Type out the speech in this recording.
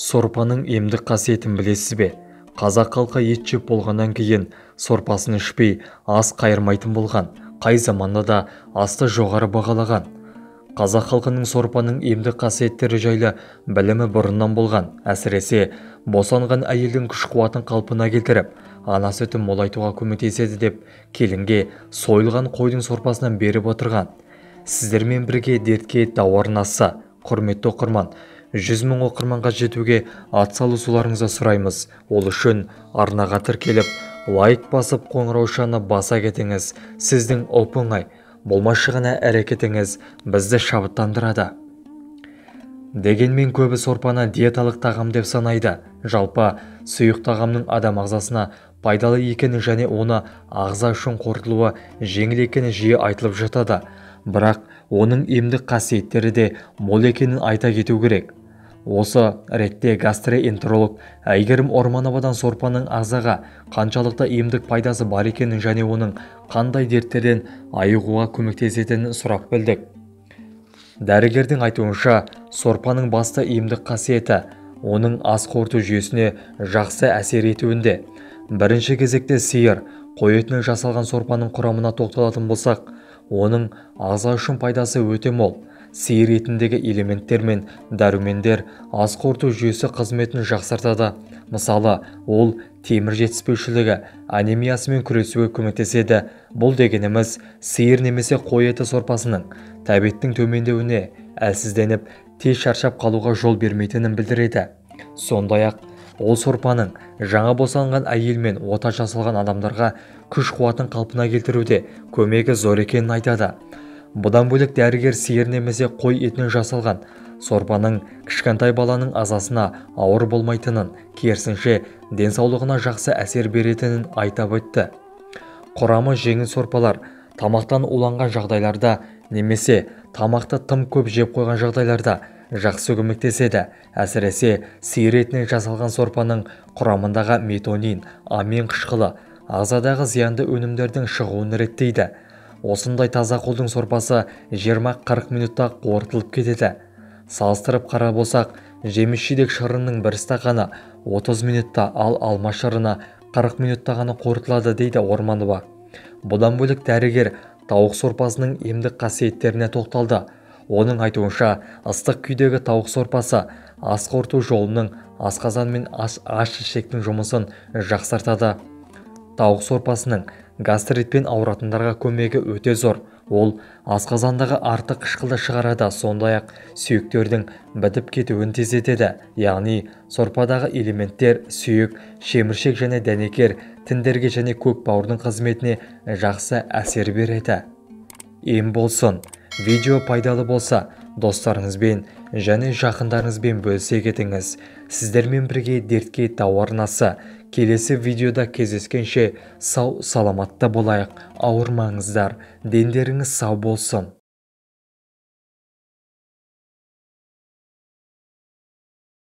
Сорпаның емдік қасиетін білесіз бе? Қазақ халқы ет жеп болғаннан кейін сорпасын ішпей ас қайырмайтын болған, қай заманда да асты жоғары бағалаған. Қазақ халқының сорпаның емдік қасиеттері жайлы білімі бұрыннан болған, әсіресе босанған әйелдің күш-қуатын қалпына келтіріп, ана сүтін молайтуға көмектеседі деп келінге сойылған қойдың сорпасынан беріп отырған. Сіздермен бірге дертке дауа арнасы. Құрметті оқырман, 100 000 оқырманға жетуге атсалысуларыңызды сұраймыз. Ол үшін арнаға тіркеліп, лайк басып, қоңыраушаны баса кетіңіз. Сіздің оп-оңай, болмашы ғана әрекетіңіз бізді шабыттандырады. Дегенмен көбі сорпаны диеталық тағам деп санайды. Жалпы, сұйық тағамның адам ағзасына пайдалы екені және оны ағза үшін қорытылуы жеңіл екені жиі айтылып жатады. Бірақ оның емдік қасиеттері де мол екенін айта кету керек. Осы ретте гастроэнтеролог Әйгерім Ормановадан сорпаның ағзаға қаншалықты емдік пайдасы бар екенін және оның қандай дерттерден айығуға көмектесетінін сұрап білдік. Дәрігердің айтуынша, сорпаның басты емдік қасиеті оның ас қорыту жүйесіне жақсы әсер етуінде. Бірінші кезекте сиыр, қой етінен жасалған сорпаның құрамына тоқталатын болсақ, оның ағза үшін пайдасы өте мол. Сиыр етіндегі элементтер мен дәрумендер ас қорыту жүйесі қызметін жақсартады. Мысалы, ол темір жетіспеушілігі, анемиясымен күресуге көмектеседі. Бұл дегеніміз сиыр немесе қой еті сорпасының тәбеттің төмендеуіне, әлсізденіп, тез шаршап қалуға жол бермейтінін білдіреді. Сондай-ақ, ол сорпаның жаңа босанған әйел мен ота жасалған адамдарға күш-қуатын қалпына келтіруде көмегі зор екенін айтады. Бұдан бөлек дәрігер сиыр немесе қой етінен жасалған сорпаның кішкентай баланың ағзасына ауыр болмайтынын, керісінше денсаулығына жақсы әсер беретінін айтып өтті. Құрамы жеңіл сорпалар тамақтан уланған жағдайларда немесе тамақты тым көп жеп қойған жағдайларда жақсы көмектеседі. Әсіресе сиыр етінен жасалған сорпаның құрамындағы метионин, амин қышқылы ағзадағы зиянды өнімдердің шығуын реттейді. Осындай таза қолдың сорпасы 20-40 минутта қорытылып кетеді. Салыстырып қарап болсақ, жеміс-жидек шырынының бір стақаны 30 минутта, ал алма шырыны 40 минутта ғана қорытылады, дейді Орманова. Бұдан бөлек дәрігер тауық сорпасының емдік қасиеттеріне тоқталды. Оның айтуынша, ыстық күйдегі тауық сорпасы ас қорыту жолының, асқазан мен аш-ішектің жұмысын жақсартады. Тауық сорпасының гастритпен ауыратындарға көмегі өте зор. Ол асқазандағы артық қышқылды шығарады, сондай-ақ сүйектердің бітіп кетуін тездетеді. Яғни сорпадағы элементтер сүйек, шеміршек және дәнекер тіндерге және көк бауырдың қызметіне жақсы әсер береді. Ем болсын. Видео пайдалы болса, достарыңызбен және жақындарыңызбен бөлісе кетіңіз. Сіздермен бірге дертке дауа арнасы. Келесі видеода кездескенше сау саламатта болайық. Ауырмаңыздар, дендеріңіз сау болсын.